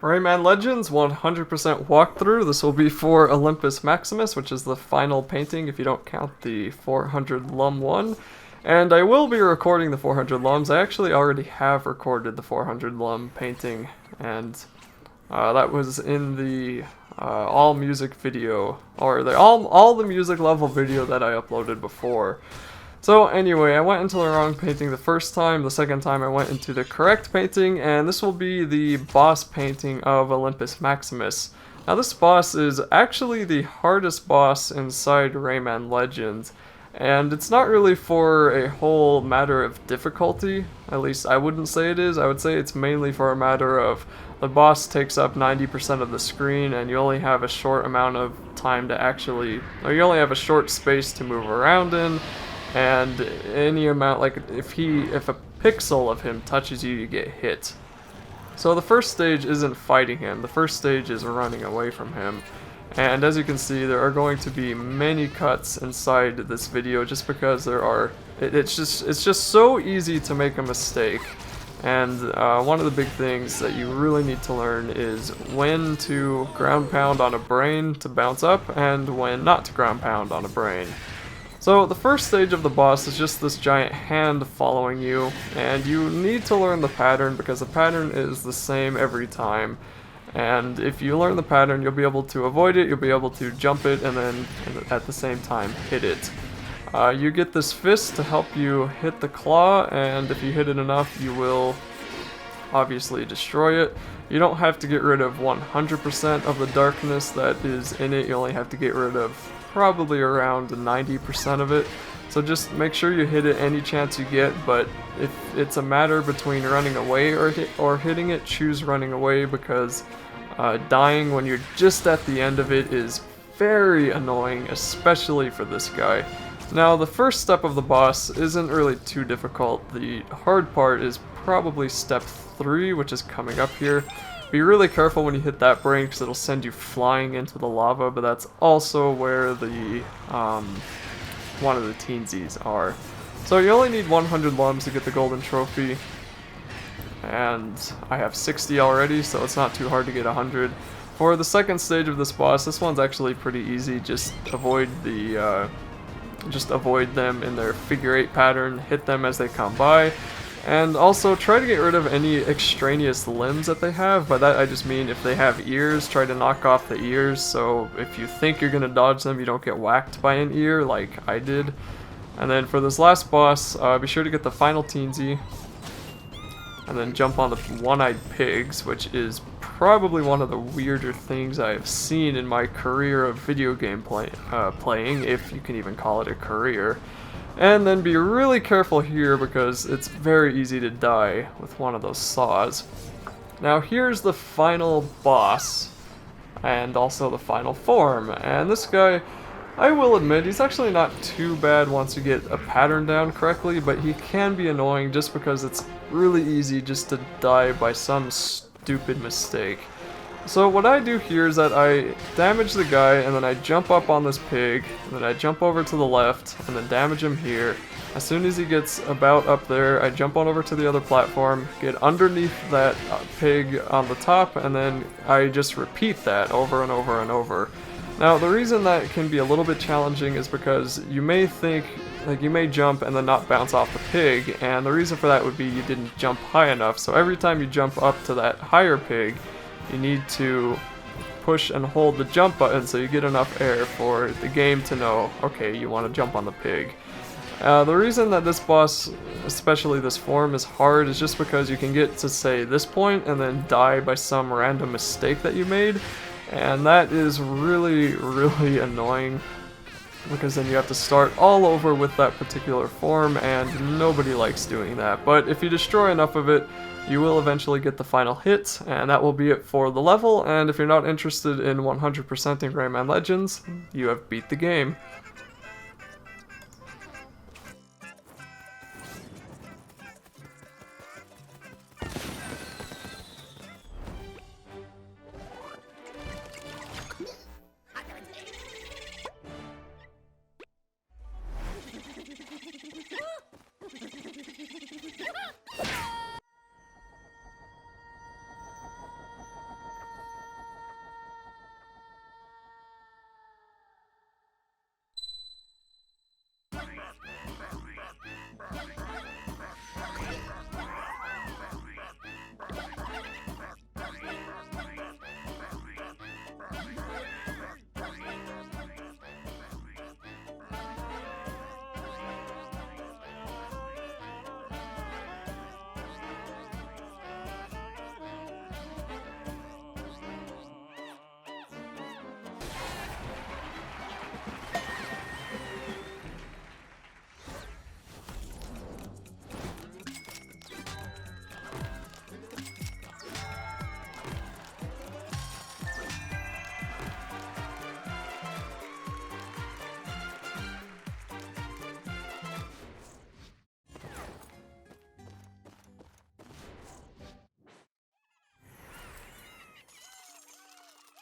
Rayman Legends 100% walkthrough. This will be for Olympus Maximus, which is the final painting if you don't count the 400 lum one. And I will be recording the 400 lums. I actually already have recorded the 400 lum painting, and that was in the all music video, or the all the music level video that I uploaded before. So anyway, I went into the wrong painting the first time. The second time I went into the correct painting, and this will be the boss painting of Olympus Maximus. Now this boss is actually the hardest boss inside Rayman Legends, and it's not really for a whole matter of difficulty. At least I wouldn't say it is. I would say it's mainly for a matter of the boss takes up 90% of the screen, and you only have a short amount of time to actually, or you only have a short space to move around in. And any amount, like if a pixel of him touches you, you get hit. So the first stage isn't fighting him, the first stage is running away from him. And as you can see, there are going to be many cuts inside this video just because there are, it's just so easy to make a mistake. And one of the big things that you really need to learn is when to ground pound on a brain to bounce up, and when not to ground pound on a brain. So the first stage of the boss is just this giant hand following you, and you need to learn the pattern because the pattern is the same every time. And if you learn the pattern, you'll be able to avoid it, you'll be able to jump it, and then at the same time hit it. You get this fist to help you hit the claw, and if you hit it enough, you will obviously destroy it. You don't have to get rid of 100% of the darkness that is in it, you only have to get rid of probably around 90% of it. So just make sure you hit it any chance you get, but if it's a matter between running away or hitting it, choose running away, because dying when you're just at the end of it is very annoying, especially for this guy. Now the first step of the boss isn't really too difficult. The hard part is probably step 3, which is coming up here. Be really careful when you hit that brain because it'll send you flying into the lava, but that's also where the one of the teensies are. So you only need 100 lums to get the golden trophy, and I have 60 already, so it's not too hard to get 100. For the second stage of this boss, this one's actually pretty easy. Just avoid them in their figure 8 pattern, hit them as they come by. And also try to get rid of any extraneous limbs that they have. By that I just mean if they have ears, try to knock off the ears, so if you think you're gonna dodge them, you don't get whacked by an ear like I did. And then for this last boss, be sure to get the final teensy, and then jump on the one-eyed pigs, which is probably one of the weirder things I have seen in my career of video game playing, if you can even call it a career. And then be really careful here because it's very easy to die with one of those saws. Now here's the final boss, and also the final form. And this guy, I will admit, he's actually not too bad once you get a pattern down correctly, but he can be annoying just because it's really easy just to die by some stupid mistake. So what I do here is that I damage the guy, and then I jump up on this pig, and then I jump over to the left, and then damage him here. As soon as he gets about up there, I jump on over to the other platform, get underneath that pig on the top, and then I just repeat that over and over and over. Now the reason that can be a little bit challenging is because you may think, like you may jump and then not bounce off the pig, and the reason for that would be you didn't jump high enough. So every time you jump up to that higher pig, you need to push and hold the jump button so you get enough air for the game to know, okay, you want to jump on the pig. The reason that this boss, especially this form, is hard is just because you can get to, say, this point and then die by some random mistake that you made, and that is really, really annoying, because then you have to start all over with that particular form, and nobody likes doing that. But if you destroy enough of it, you will eventually get the final hit, and that will be it for the level. And if you're not interested in 100%ing Rayman Legends, you have beat the game.